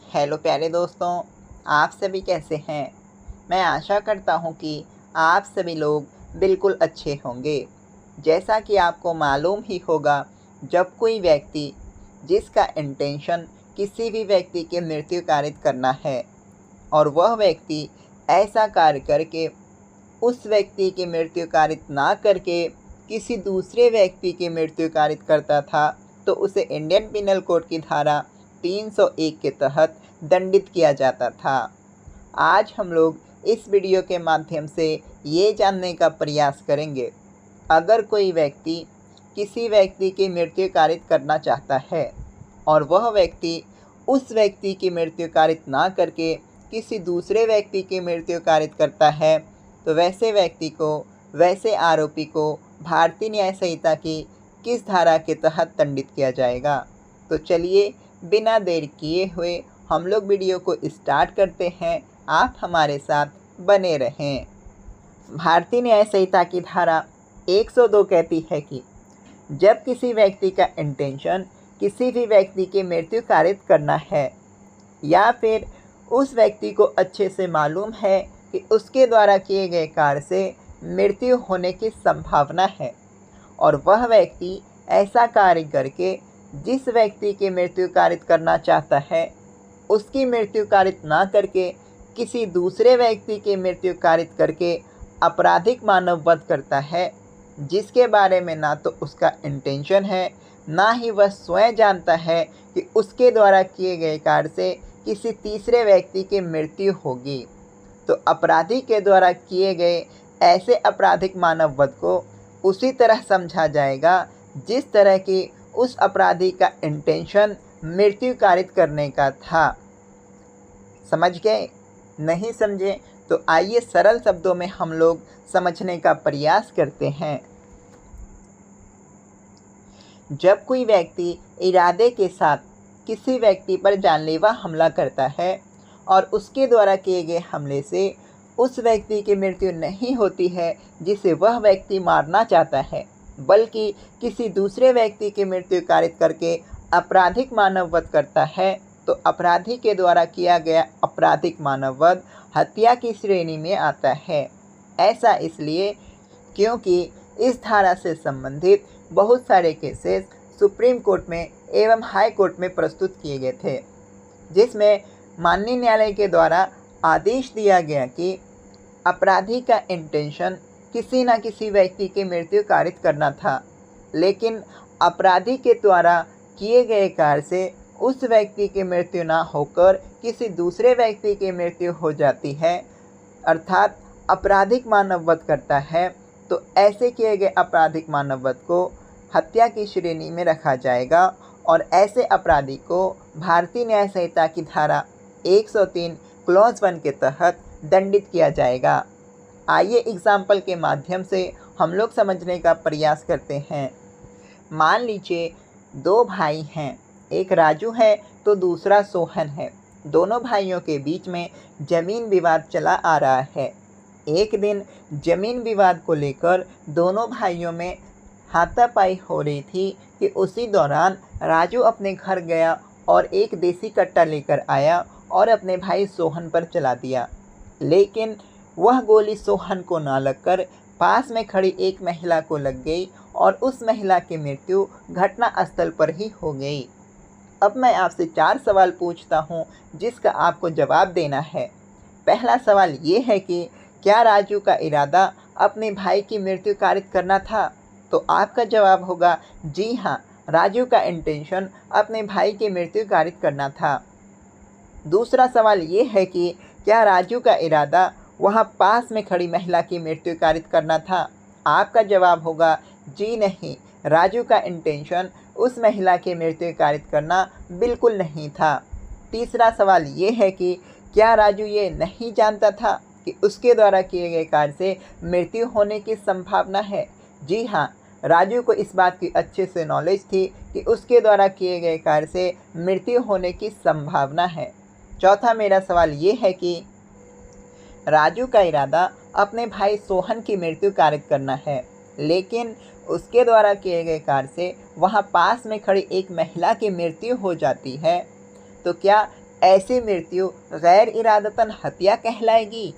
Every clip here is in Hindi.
हेलो प्यारे दोस्तों, आप सभी कैसे हैं। मैं आशा करता हूं कि आप सभी लोग बिल्कुल अच्छे होंगे। जैसा कि आपको मालूम ही होगा, जब कोई व्यक्ति जिसका इंटेंशन किसी भी व्यक्ति की मृत्यु कारित करना है और वह व्यक्ति ऐसा कार्य करके उस व्यक्ति की मृत्यु कारित ना करके किसी दूसरे व्यक्ति की मृत्यु कारित करता था, तो उसे इंडियन पिनल कोड की धारा 301 के तहत दंडित किया जाता था। आज हम लोग इस वीडियो के माध्यम से ये जानने का प्रयास करेंगे, अगर कोई व्यक्ति किसी व्यक्ति की मृत्यु कारित करना चाहता है और वह व्यक्ति उस व्यक्ति की मृत्यु कारित ना करके किसी दूसरे व्यक्ति की मृत्यु कारित करता है, तो वैसे व्यक्ति को, वैसे आरोपी को भारतीय न्याय संहिता की किस धारा के तहत दंडित किया जाएगा। तो चलिए बिना देर किए हुए हम लोग वीडियो को स्टार्ट करते हैं। आप हमारे साथ बने रहें। भारतीय न्याय संहिता की धारा 102 कहती है कि जब किसी व्यक्ति का इंटेंशन किसी भी व्यक्ति की मृत्यु कारित करना है या फिर उस व्यक्ति को अच्छे से मालूम है कि उसके द्वारा किए गए कार्य से मृत्यु होने की संभावना है और वह व्यक्ति ऐसा कार्य करके जिस व्यक्ति की मृत्यु कारित करना चाहता है उसकी मृत्यु कारित ना करके किसी दूसरे व्यक्ति की मृत्यु कारित करके आपराधिक मानव वध करता है, जिसके बारे में ना तो उसका इंटेंशन है, ना ही वह स्वयं जानता है कि उसके द्वारा किए गए कार्य से किसी तीसरे व्यक्ति की मृत्यु होगी, तो अपराधी के द्वारा किए गए ऐसे आपराधिक मानव वध को उसी तरह समझा जाएगा जिस तरह की उस अपराधी का इंटेंशन मृत्यु कारित करने का था। समझ गए? नहीं समझे तो आइए सरल शब्दों में हम लोग समझने का प्रयास करते हैं। जब कोई व्यक्ति इरादे के साथ किसी व्यक्ति पर जानलेवा हमला करता है और उसके द्वारा किए गए हमले से उस व्यक्ति की मृत्यु नहीं होती है जिसे वह व्यक्ति मारना चाहता है, बल्कि किसी दूसरे व्यक्ति की मृत्यु कारित करके आपराधिक मानव वध करता है, तो अपराधी के द्वारा किया गया आपराधिक मानव वध हत्या की श्रेणी में आता है। ऐसा इसलिए क्योंकि इस धारा से संबंधित बहुत सारे केसेस सुप्रीम कोर्ट में एवं हाई कोर्ट में प्रस्तुत किए गए थे, जिसमें माननीय न्यायालय के द्वारा आदेश दिया गया कि अपराधी का इंटेंशन किसी न किसी व्यक्ति की मृत्यु कारित करना था, लेकिन अपराधी के द्वारा किए गए कार्य से उस व्यक्ति की मृत्यु ना होकर किसी दूसरे व्यक्ति की मृत्यु हो जाती है, अर्थात आपराधिक मानव वध करता है, तो ऐसे किए गए आपराधिक मानव वध को हत्या की श्रेणी में रखा जाएगा और ऐसे अपराधी को भारतीय न्याय संहिता की धारा 103 क्लॉज 1 के तहत दंडित किया जाएगा। आइए एग्जाम्पल के माध्यम से हम लोग समझने का प्रयास करते हैं। मान लीजिए दो भाई हैं, एक राजू है तो दूसरा सोहन है। दोनों भाइयों के बीच में ज़मीन विवाद चला आ रहा है। एक दिन ज़मीन विवाद को लेकर दोनों भाइयों में हाथापाई हो रही थी कि उसी दौरान राजू अपने घर गया और एक देसी कट्टा लेकर आया और अपने भाई सोहन पर चला दिया, लेकिन वह गोली सोहन को ना लगकर पास में खड़ी एक महिला को लग गई और उस महिला की मृत्यु घटना स्थल पर ही हो गई। अब मैं आपसे 4 सवाल पूछता हूँ जिसका आपको जवाब देना है। पहला सवाल ये है कि क्या राजू का इरादा अपने भाई की मृत्यु कारित करना था? तो आपका जवाब होगा जी हाँ, राजू का इंटेंशन अपने भाई की मृत्यु कारित करना था। दूसरा सवाल ये है कि क्या राजू का इरादा वहाँ पास में खड़ी महिला की मृत्यु कारित करना था? आपका जवाब होगा जी नहीं, राजू का इंटेंशन उस महिला की मृत्यु कारित करना बिल्कुल नहीं था। तीसरा सवाल ये है कि क्या राजू ये नहीं जानता था कि उसके द्वारा किए गए कार्य से मृत्यु होने की संभावना है? जी हाँ, राजू को इस बात की अच्छे से नॉलेज थी कि उसके द्वारा किए गए कार्य से मृत्यु होने की संभावना है। चौथा मेरा सवाल ये है कि राजू का इरादा अपने भाई सोहन की मृत्यु कारित करना है, लेकिन उसके द्वारा किए गए कार्य से वहाँ पास में खड़ी एक महिला की मृत्यु हो जाती है, तो क्या ऐसी मृत्यु गैर इरादतन हत्या कहलाएगी?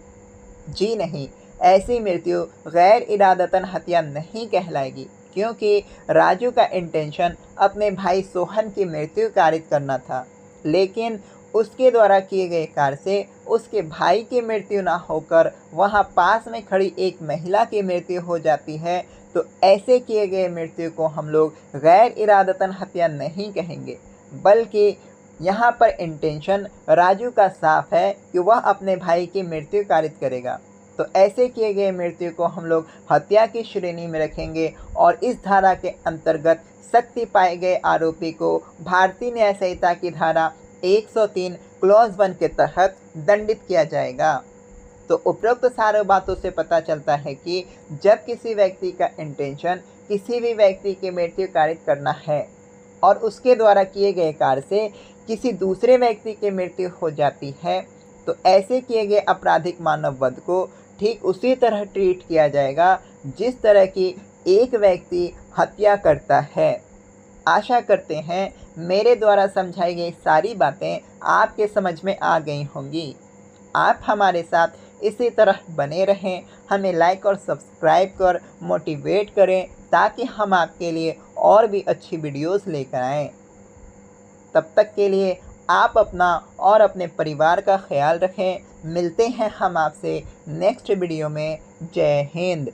जी नहीं, ऐसी मृत्यु गैर इरादतन हत्या नहीं कहलाएगी, क्योंकि राजू का इंटेंशन अपने भाई सोहन की मृत्यु कारित करना था, लेकिन उसके द्वारा किए गए कार्य से उसके भाई की मृत्यु ना होकर वहां पास में खड़ी एक महिला की मृत्यु हो जाती है। तो ऐसे किए गए मृत्यु को हम लोग गैर इरादतन हत्या नहीं कहेंगे, बल्कि यहाँ पर इंटेंशन राजू का साफ है कि वह अपने भाई की मृत्यु कारित करेगा। तो ऐसे किए गए मृत्यु को हम लोग हत्या की श्रेणी में रखेंगे और इस धारा के अंतर्गत शक्ति पाए गए आरोपी को भारतीय न्याय संहिता की धारा 103 क्लॉज 1 के तहत दंडित किया जाएगा। तो उपरोक्त सारे बातों से पता चलता है कि जब किसी व्यक्ति का इंटेंशन किसी भी व्यक्ति की मृत्यु कारित करना है और उसके द्वारा किए गए कार्य से किसी दूसरे व्यक्ति की मृत्यु हो जाती है, तो ऐसे किए गए आपराधिक मानव वध को ठीक उसी तरह ट्रीट किया जाएगा जिस तरह की एक व्यक्ति हत्या करता है। आशा करते हैं मेरे द्वारा समझाई गई सारी बातें आपके समझ में आ गई होंगी। आप हमारे साथ इसी तरह बने रहें, हमें लाइक और सब्सक्राइब कर मोटिवेट करें ताकि हम आपके लिए और भी अच्छी वीडियोस लेकर आएँ। तब तक के लिए आप अपना और अपने परिवार का ख्याल रखें। मिलते हैं हम आपसे नेक्स्ट वीडियो में। जय हिंद।